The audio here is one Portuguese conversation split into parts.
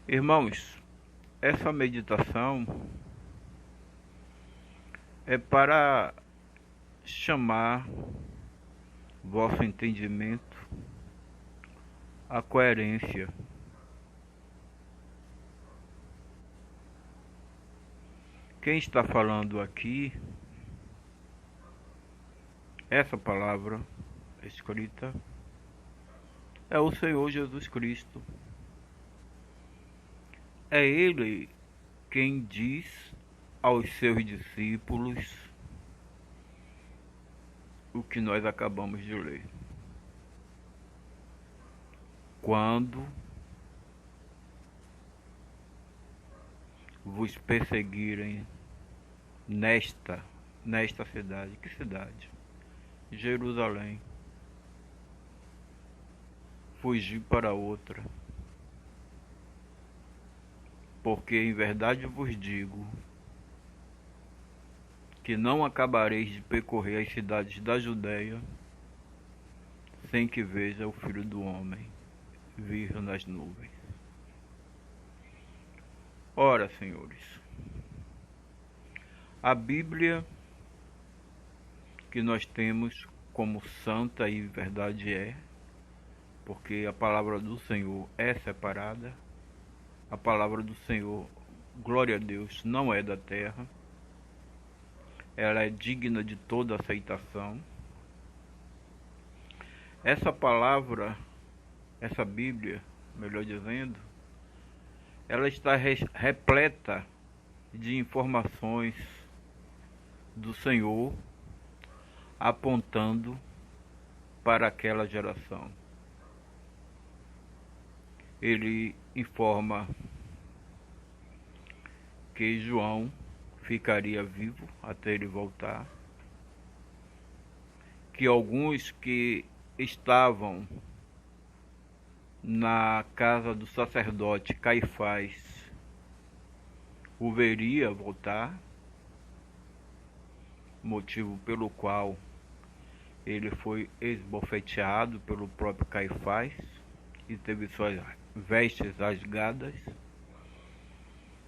Irmãos, essa meditação é para chamar vosso entendimento à coerência. Quem está falando aqui, essa palavra escrita, é o Senhor Jesus Cristo. É Ele quem diz aos seus discípulos o que nós acabamos de ler. Quando vos perseguirem nesta cidade. Que cidade? Jerusalém. Fugi para outra. Porque em verdade vos digo que não acabareis de percorrer as cidades da Judéia sem que veja o Filho do Homem vir nas nuvens. Ora, senhores, a Bíblia que nós temos como santa e verdade porque a palavra do Senhor é separada, a palavra do Senhor, glória a Deus, não é da terra, ela é digna de toda aceitação. Essa palavra, essa Bíblia, melhor dizendo, ela está repleta de informações do Senhor apontando para aquela geração. Ele informa que João ficaria vivo até ele voltar, que alguns que estavam na casa do sacerdote Caifás o veria voltar, motivo pelo qual ele foi esbofeteado pelo próprio Caifás e teve suas vestes rasgadas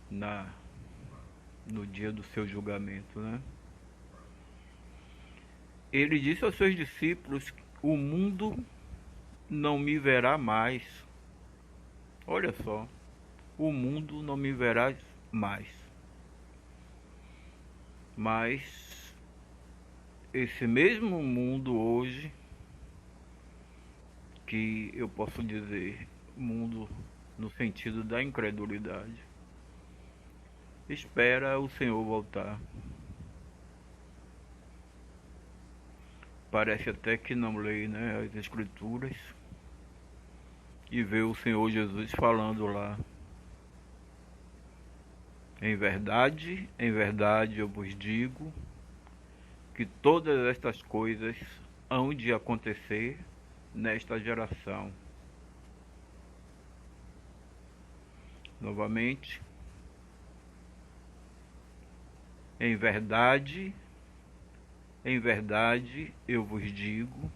no dia do seu julgamento, né? Ele disse aos seus discípulos: o mundo não me verá mais. Olha só, o mundo não me verá mais. Mas esse mesmo mundo hoje, que eu posso dizer mundo no sentido da incredulidade, espera o Senhor voltar. Parece até que não lê, né, as Escrituras e vê o Senhor Jesus falando lá: em verdade eu vos digo que todas estas coisas hão de acontecer nesta geração. Novamente, em verdade eu vos digo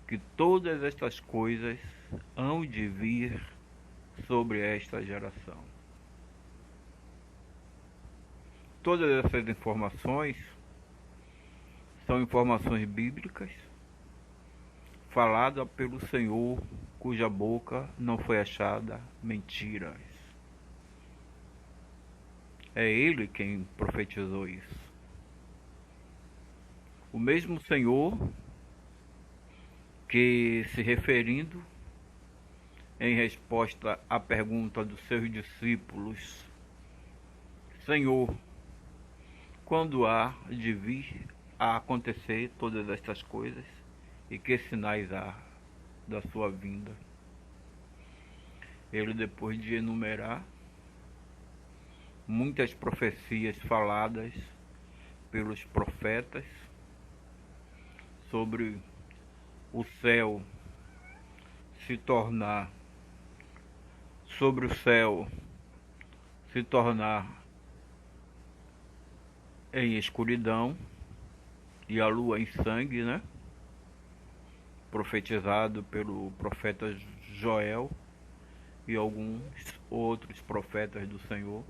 que todas estas coisas hão de vir sobre esta geração. Todas essas informações são informações bíblicas, faladas pelo Senhor, cuja boca não foi achada mentiras. É Ele quem profetizou isso. O mesmo Senhor que, se referindo em resposta à pergunta dos seus discípulos: Senhor, quando há de vir a acontecer todas estas coisas e que sinais há da sua vinda? Ele, depois de enumerar muitas profecias faladas pelos profetas sobre o céu se tornar em escuridão e a lua em sangue, né? Profetizado pelo profeta Joel e alguns outros profetas do Senhor,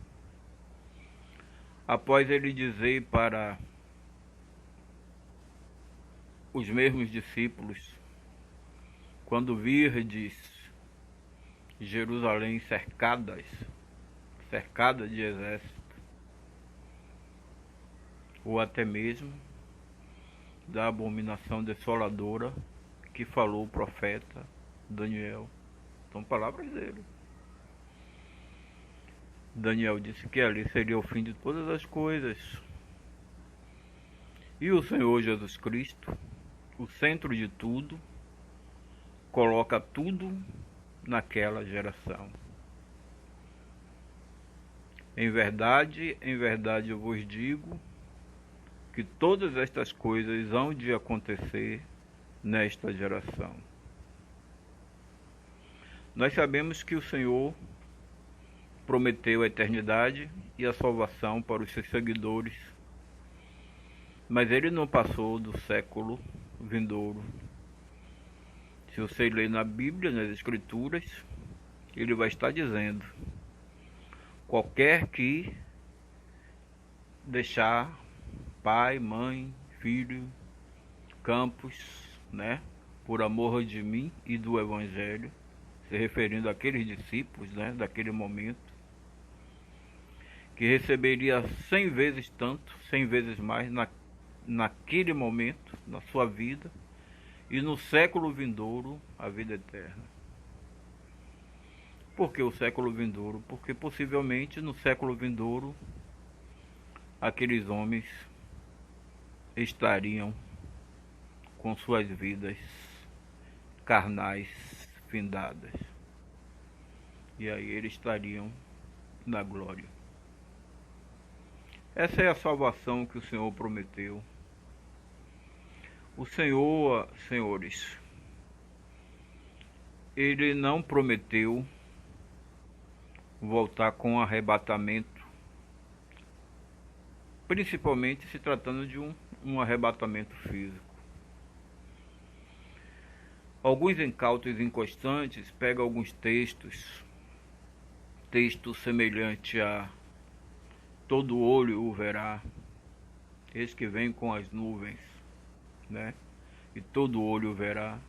após ele dizer para os mesmos discípulos: quando virdes Jerusalém cercada de exército, ou até mesmo da abominação desoladora que falou o profeta Daniel. São palavras dele. Daniel disse que ali seria o fim de todas as coisas. E o Senhor Jesus Cristo, o centro de tudo, coloca tudo naquela geração. Em verdade eu vos digo que todas estas coisas hão de acontecer nesta geração. Nós sabemos que o Senhor prometeu a eternidade e a salvação para os seus seguidores, mas ele não passou do século vindouro. Se você ler na Bíblia, nas Escrituras, ele vai estar dizendo: qualquer que deixar pai, mãe, filho, campos, por amor de mim e do Evangelho, se referindo àqueles discípulos, daquele momento, que receberia 100 vezes tanto, 100 vezes mais naquele momento, na sua vida, e no século vindouro, a vida eterna. Por que o século vindouro? Porque possivelmente no século vindouro, aqueles homens estariam com suas vidas carnais findadas. E aí eles estariam na glória. Essa é a salvação que o Senhor prometeu. O Senhor, senhores, ele não prometeu voltar com arrebatamento, principalmente se tratando de um arrebatamento físico. Alguns incautos inconstantes pegam alguns texto semelhante a todo olho o verá, eis que vem com as nuvens, e todo olho o verá,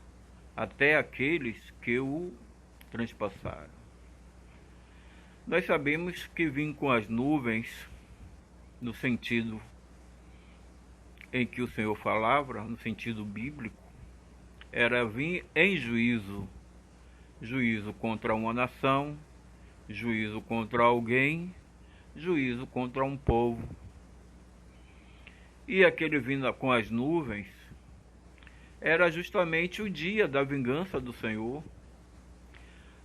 até aqueles que o transpassaram. Nós sabemos que vim com as nuvens, no sentido em que o Senhor falava, no sentido bíblico, era vir em juízo. Juízo contra uma nação, juízo contra alguém, juízo contra um povo. E aquele vindo com as nuvens era justamente o dia da vingança do Senhor.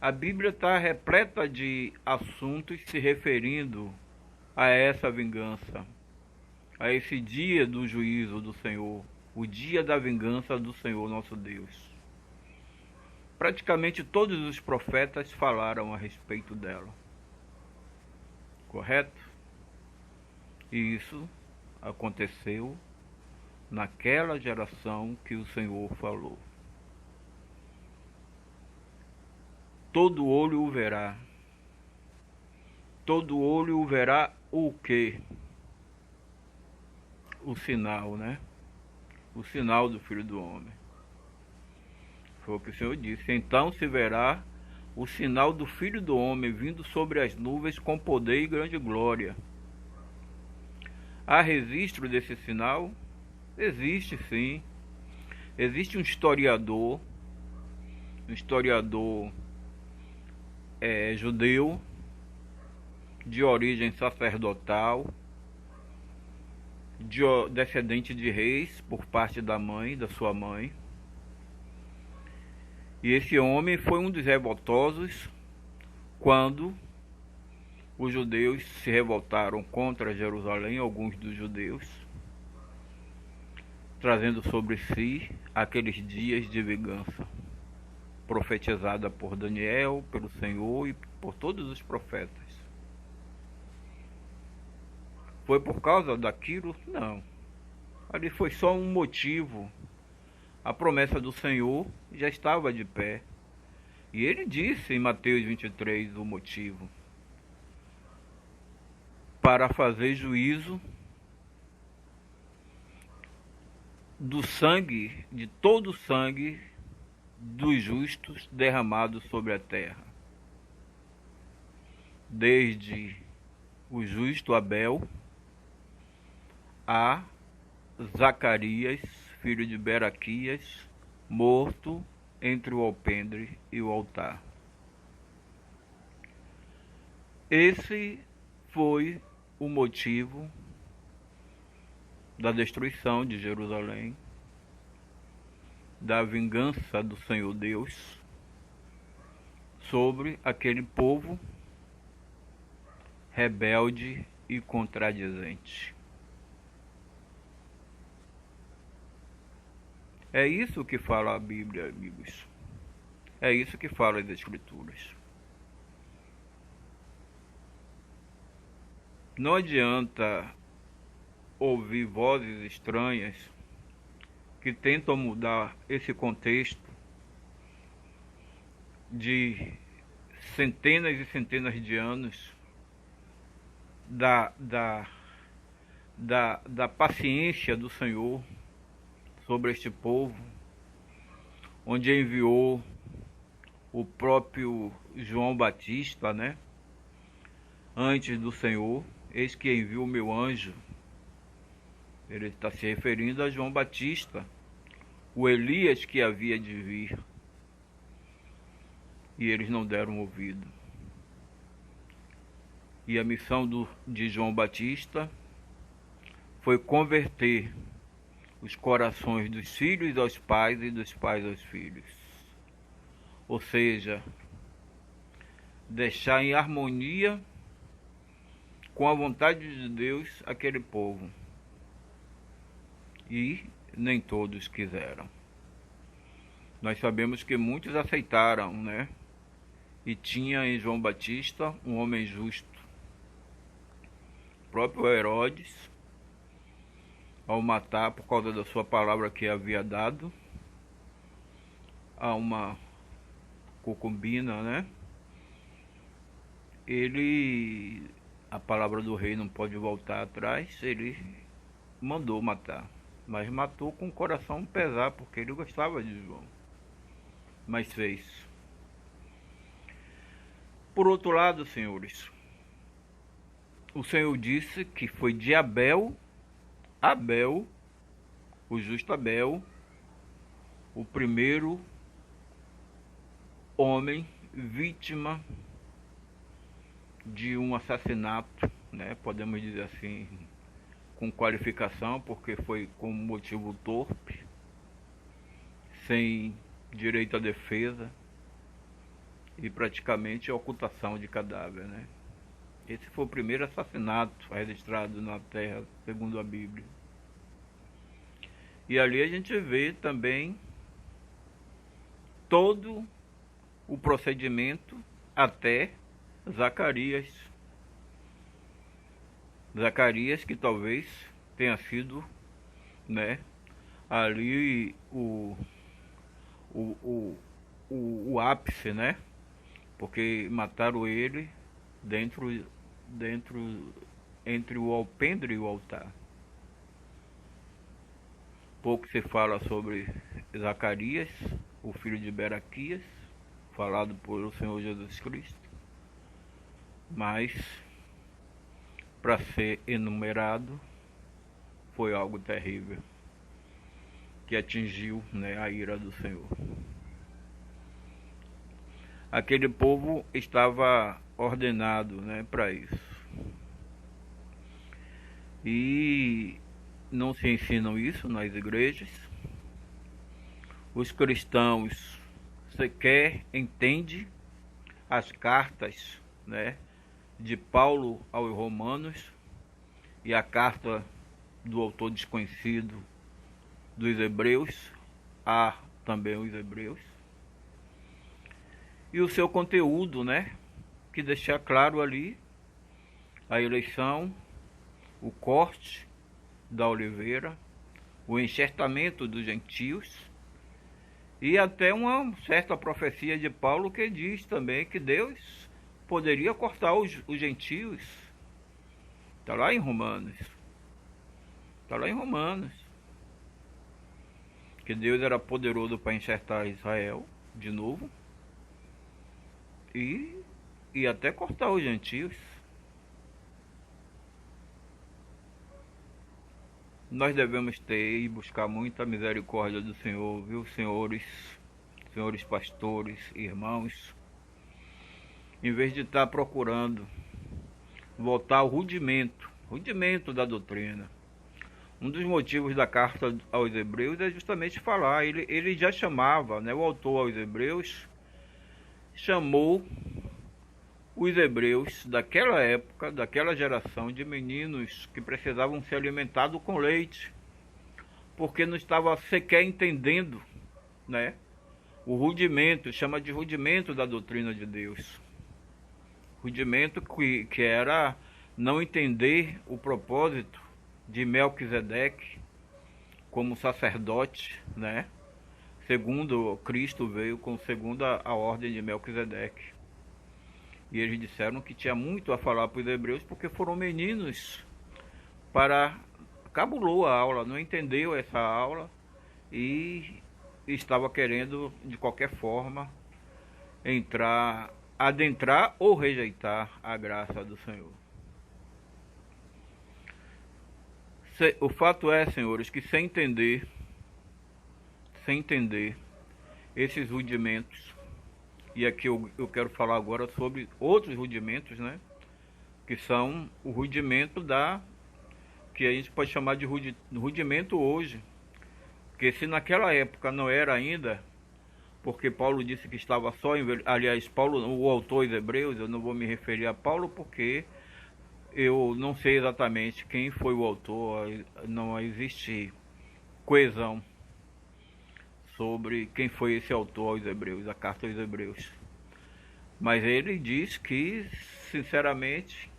A Bíblia está repleta de assuntos se referindo a essa vingança, a esse dia do juízo do Senhor, o dia da vingança do Senhor nosso Deus. Praticamente todos os profetas falaram a respeito dela. Correto? E isso aconteceu naquela geração que o Senhor falou. Todo olho o verá. Todo olho o verá o quê? O sinal, O sinal do Filho do Homem. Foi o que o Senhor disse. Então se verá o sinal do Filho do Homem vindo sobre as nuvens com poder e grande glória. Há registro desse sinal? Existe sim. Existe um historiador judeu, de origem sacerdotal, descendente de reis por parte da sua mãe. E esse homem foi um dos revoltosos quando os judeus se revoltaram contra Jerusalém, alguns dos judeus, trazendo sobre si aqueles dias de vingança, profetizada por Daniel, pelo Senhor e por todos os profetas. Foi por causa daquilo? Não. Ali foi só um motivo. A promessa do Senhor já estava de pé. E ele disse em Mateus 23 o motivo. para fazer juízo do sangue, de todo o sangue dos justos derramado sobre a terra, desde o justo Abel a Zacarias, filho de Beraquias, morto entre o alpendre e o altar. Esse foi o motivo da destruição de Jerusalém, da vingança do Senhor Deus sobre aquele povo rebelde e contradizente. É isso que fala a Bíblia, amigos. É isso que fala as Escrituras. Não adianta ouvir vozes estranhas que tentam mudar esse contexto de centenas e centenas de anos da paciência do Senhor sobre este povo, onde enviou o próprio João Batista, né? Antes do Senhor, eis que enviou o meu anjo. Ele está se referindo a João Batista, o Elias que havia de vir. E eles não deram ouvido. E a missão de João Batista foi converter os corações dos filhos aos pais e dos pais aos filhos. Ou seja, deixar em harmonia com a vontade de Deus aquele povo. E nem todos quiseram. Nós sabemos que muitos aceitaram, né? E tinha em João Batista um homem justo. O próprio Herodes, ao matar por causa da sua palavra que havia dado a uma concubina, né? A palavra do rei não pode voltar atrás, ele mandou matar. Mas matou com o coração pesar, porque ele gostava de João. Mas fez. Por outro lado, senhores, o Senhor disse que foi de Abel, o justo Abel, o primeiro homem vítima de um assassinato, né? Podemos dizer assim, com qualificação, porque foi com motivo torpe, sem direito à defesa e praticamente a ocultação de cadáver, né? Esse foi o primeiro assassinato registrado na terra, segundo a Bíblia. E ali a gente vê também todo o procedimento até Zacarias. Zacarias, que talvez tenha sido, né, ali o ápice, né? Porque mataram ele entre o alpendre e o altar. Pouco se fala sobre Zacarias, o filho de Beraquias, falado pelo Senhor Jesus Cristo, mas para ser enumerado foi algo terrível que atingiu, né, a ira do Senhor. Aquele povo estava ordenado, né, para isso. E não se ensinam isso nas igrejas. Os cristãos sequer entendem as cartas, né, de Paulo aos Romanos e a carta do autor desconhecido dos Hebreus, a também os Hebreus, e o seu conteúdo, né, que deixa claro ali a eleição, o corte da oliveira, o enxertamento dos gentios e até uma certa profecia de Paulo que diz também que Deus poderia cortar os gentios Está lá em Romanos. Está lá em Romanos. Que Deus era poderoso para enxertar Israel de novo. E até cortar os gentios. Nós devemos ter e buscar muita misericórdia do Senhor, viu, senhores pastores, irmãos, em vez de estar procurando voltar ao rudimento da doutrina. Um dos motivos da carta aos Hebreus é justamente falar, ele já chamava, né, o autor aos Hebreus, chamou os hebreus daquela época, daquela geração de meninos que precisavam ser alimentados com leite, porque não estava sequer entendendo, né, o rudimento, chama de rudimento da doutrina de Deus. Rudimento que era não entender o propósito de Melquisedeque como sacerdote, né? Segundo Cristo veio segundo a ordem de Melquisedeque. E eles disseram que tinha muito a falar para os hebreus porque foram meninos cabulou a aula, não entendeu essa aula e estava querendo de qualquer forma adentrar ou rejeitar a graça do Senhor. O fato é, senhores, que sem entender esses rudimentos, e aqui eu quero falar agora sobre outros rudimentos, né? Que são o rudimento que a gente pode chamar de rudimento hoje. Porque se naquela época não era ainda, porque Paulo disse que estava só, aliás, Paulo, o autor dos Hebreus, eu não vou me referir a Paulo porque eu não sei exatamente quem foi o autor, não existe coesão sobre quem foi esse autor aos Hebreus, a carta aos Hebreus. Mas ele diz que, sinceramente,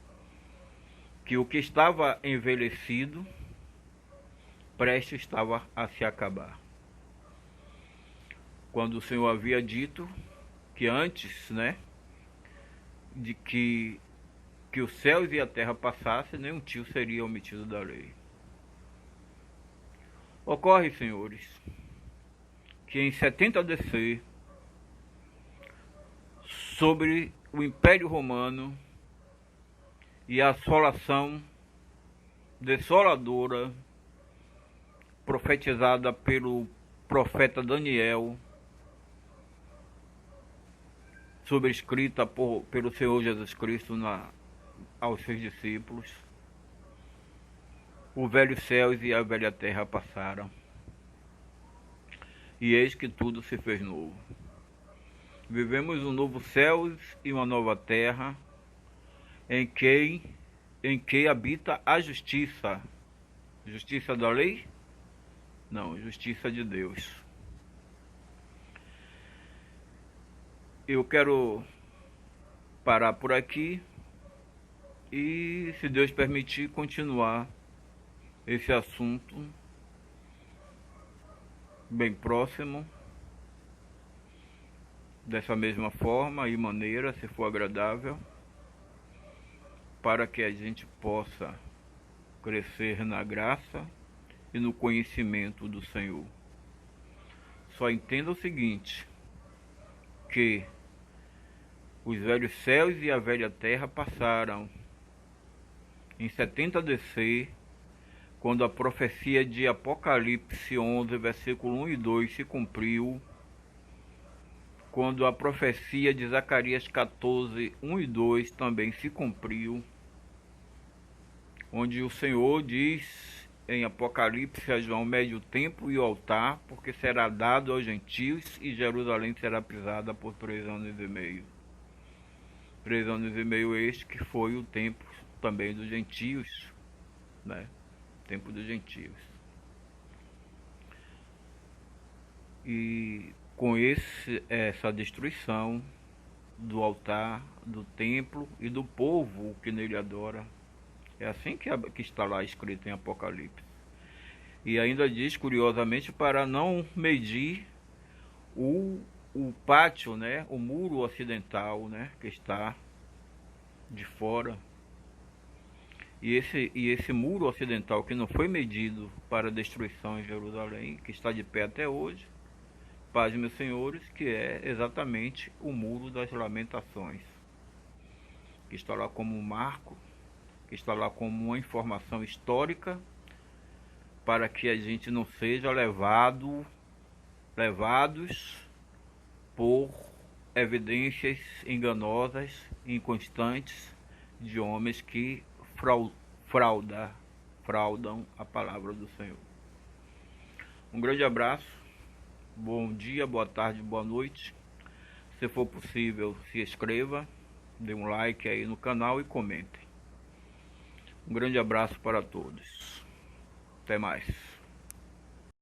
que o que estava envelhecido, prestes estava a se acabar. Quando o Senhor havia dito que antes, né, de que os céus e a terra passassem, nenhum tio seria omitido da lei. Ocorre, senhores, que em 70 DC, sobre o Império Romano e a assolação desoladora profetizada pelo profeta Daniel, sobrescrita pelo Senhor Jesus Cristo aos seus discípulos, o velho céu e a velha terra passaram, e eis que tudo se fez novo. Vivemos um novo céu e uma nova terra, em que habita a justiça. Justiça da lei? Não, justiça de Deus. Eu quero parar por aqui e, se Deus permitir, continuar esse assunto bem próximo, dessa mesma forma e maneira, se for agradável, para que a gente possa crescer na graça e no conhecimento do Senhor. Só entenda o seguinte, que os velhos céus e a velha terra passaram. Em 70 DC, quando a profecia de Apocalipse 11, versículo 1 e 2 se cumpriu, quando a profecia de Zacarias 14, 1 e 2 também se cumpriu, onde o Senhor diz em Apocalipse a João: mede o templo e o altar, porque será dado aos gentios e Jerusalém será pisada por 3 anos e meio. 3 anos e meio este que foi o tempo também dos gentios, né? Tempo dos gentios. E com essa destruição do altar, do templo e do povo que nele adora, é assim que está lá escrito em Apocalipse. E ainda diz, curiosamente, para não medir o pátio, né, o muro ocidental, né, que está de fora. E esse muro ocidental que não foi medido para a destruição em Jerusalém, que está de pé até hoje, paz, meus senhores, que é exatamente o Muro das Lamentações, que está lá como um marco, que está lá como uma informação histórica, para que a gente não seja levados por evidências enganosas, inconstantes, de homens que fraudam a palavra do Senhor. Um grande abraço, bom dia, boa tarde, boa noite. Se for possível, se inscreva, dê um like aí no canal e comente. Um grande abraço para todos. Até mais.